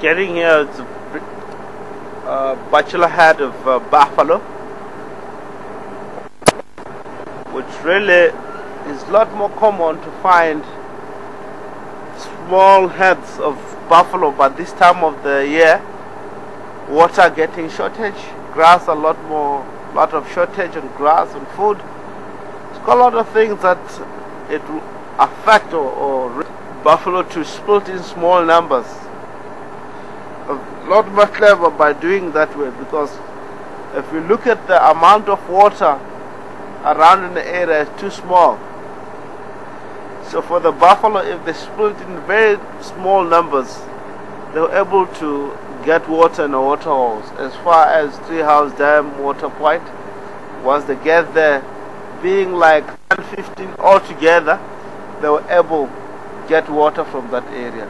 Getting here, it's a bachelor head of buffalo, which really is a lot more common to find small heads of buffalo, but this time of the year, water getting shortage, grass a lot of shortage on grass and food. It's got a lot of things that it will affect or buffalo to split in small numbers. A lot more clever by doing that way, because if you look at the amount of water around in the area, it's too small. So for the buffalo, if they split in very small numbers, they're able to get water in the water holes as far as Treehouse Dam water point. Once they get there, being like 10-15 altogether, they were able to get water from that area.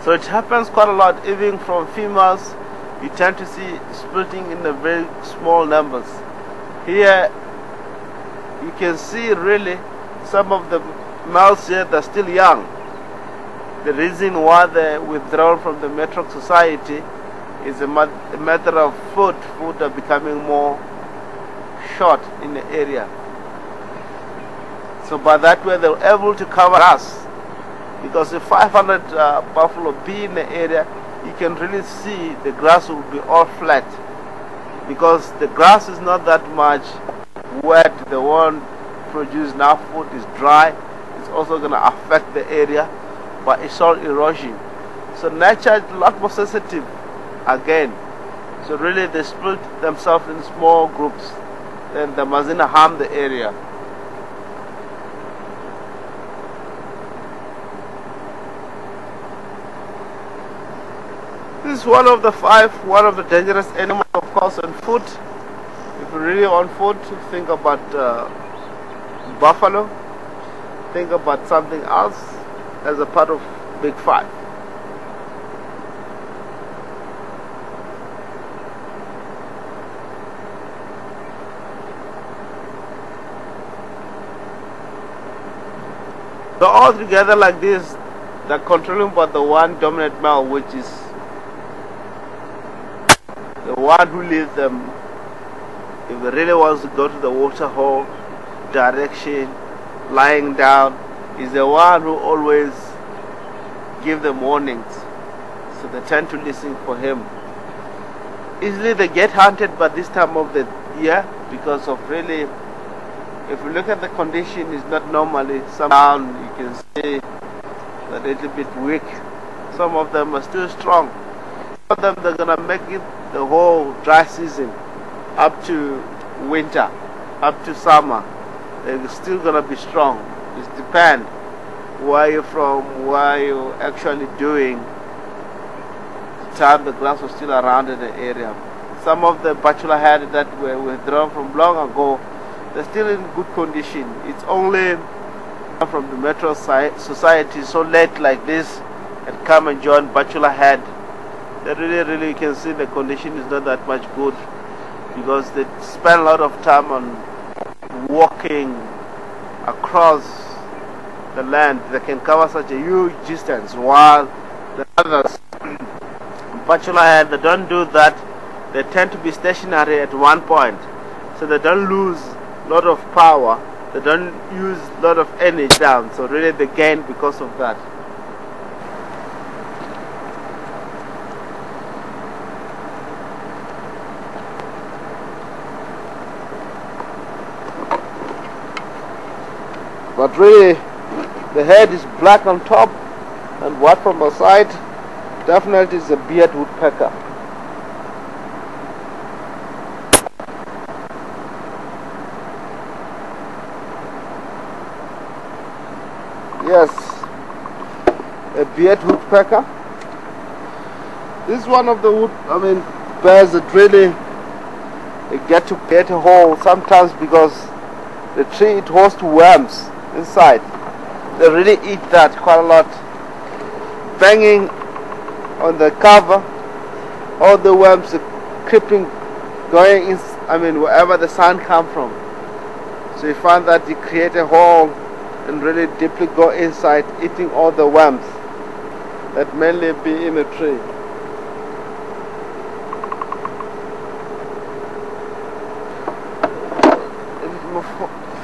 So it happens quite a lot. Even from females, you tend to see splitting in the very small numbers. Here you can see really some of the males here, they're still young. The reason why they're withdrawn from the metroc society is a matter of food. Food are becoming more short in the area. So by that way, they're able to cover us. Because if 500 buffalo be in the area, you can really see the grass will be all flat. Because the grass is not that much wet, the one produce enough food is dry. It's also going to affect the area, but it's all erosion. So nature is a lot more sensitive again. So really they split themselves in small groups, then they mustn't harm the area. This is one of the dangerous animals, of course, on foot. If you really on foot, think about buffalo, think about something else as a part of Big Five. So all together like this, they're controlling by the one dominant male, which is the one who leads them. If they really wants to go to the water hole direction, lying down, is the one who always give them warnings. So they tend to listen for him. Easily they get hunted by this time of the year because of really, if you look at the condition, it's not normally. Some down, you can see a little bit weak. Some of them are still strong. Some of them they're gonna make it the whole dry season up to winter, up to summer. They're still gonna be strong. It depends where you're from, what you're actually doing. The time the grass was still around in the area. Some of the bachelor head that were withdrawn from long ago, they're still in good condition. It's only from the metro society so late like this and come and join bachelor head. They really you can see the condition is not that much good, because they spend a lot of time on walking across the land. They can cover such a huge distance, while the others, bachelor head, they don't do that. They tend to be stationary at one point, so they don't lose a lot of power, they don't use a lot of energy down, so really they gain because of that. But really, the head is black on top and white from the side. Definitely is a beard woodpecker. Yes, a beard woodpecker. This is one of the birds that really get to get a hole sometimes, because the tree it hosts worms inside. They really eat that quite a lot. Banging on the cover, all the worms are creeping, going in, wherever the sun comes from. So you find that you create a hole and really deeply go inside, eating all the worms. that mainly be in a tree.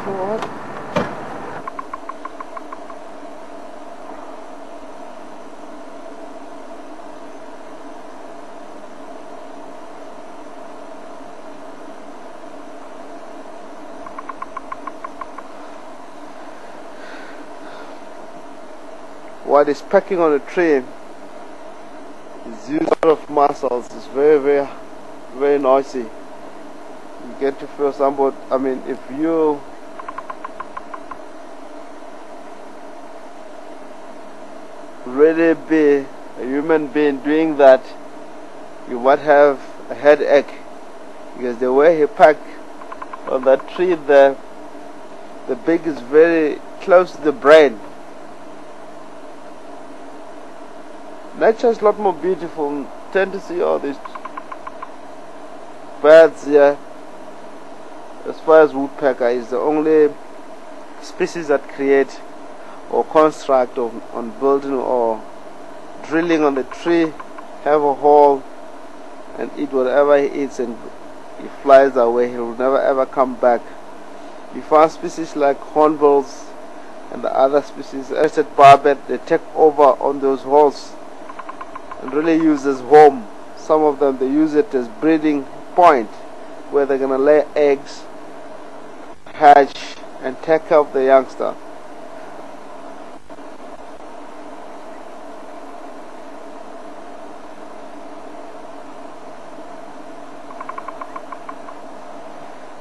Forward. While it's pecking on a tree, it's using a lot of muscles. It's very noisy. You get to feel somewhat, I mean, if you really be a human being doing that, you might have a headache, because the way he pecked on that tree there, the beak is very close to the brain. Nature is a lot more beautiful. You tend to see all these birds here. As far as woodpecker is the only species that create or construct on building or drilling on the tree, have a hole and eat whatever he eats, and he flies away. He will never ever come back. You find species like hornbills and the other species, Sept, barbet, they take over on those holes and really use as home. Some of them, they use it as breeding point where they're gonna lay eggs, hatch and take care of the youngster.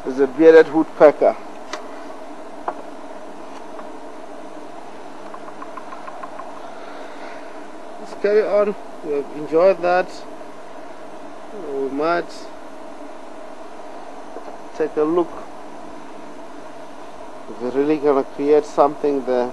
There's a bearded woodpecker. Let's carry on. We've enjoyed that. We might take a look if we're really going to create something there.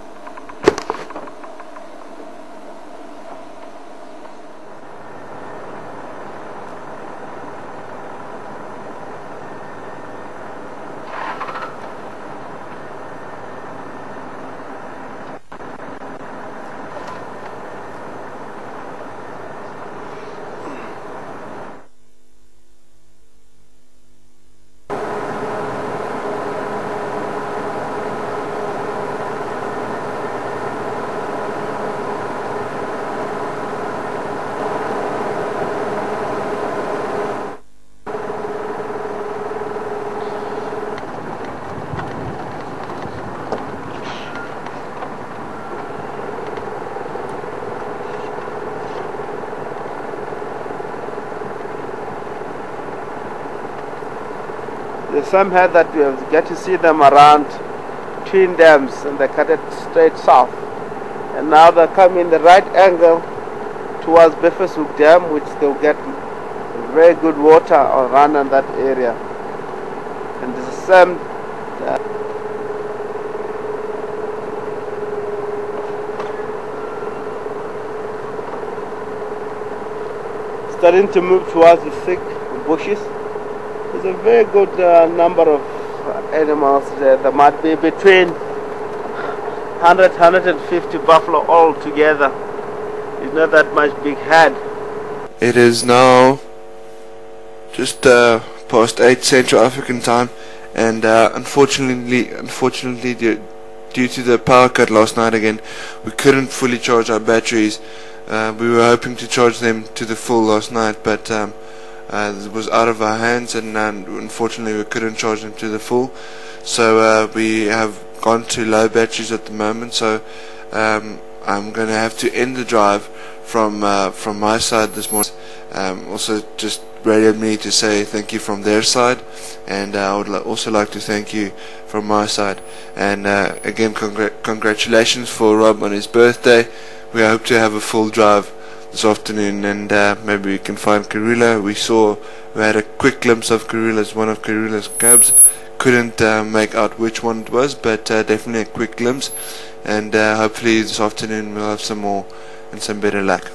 There's some here that we get to see them around twin dams, and they cut it straight south. And now they're coming the right angle towards Befeshoek Dam, which they'll get very good water or run in that area. And there's the same starting to move towards the thick bushes. There's a very good number of animals there. There might be between 100-150 buffalo all together. It's not that much big head. It is now just past 8 Central African time, and unfortunately due to the power cut last night again, we couldn't fully charge our batteries. We were hoping to charge them to the full last night, but it was out of our hands, and unfortunately we couldn't charge them to the full. So we have gone to low batteries at the moment. So I'm going to have to end the drive from my side this morning. Also just radioed me to say thank you from their side, and I would also like to thank you from my side. And again, congratulations for Rob on his birthday. We hope to have a full drive this afternoon, and maybe we can find Karula. We had a quick glimpse of Karula's, one of Karula's cubs. Couldn't make out which one it was, but definitely a quick glimpse. And hopefully this afternoon we'll have some more and some better luck.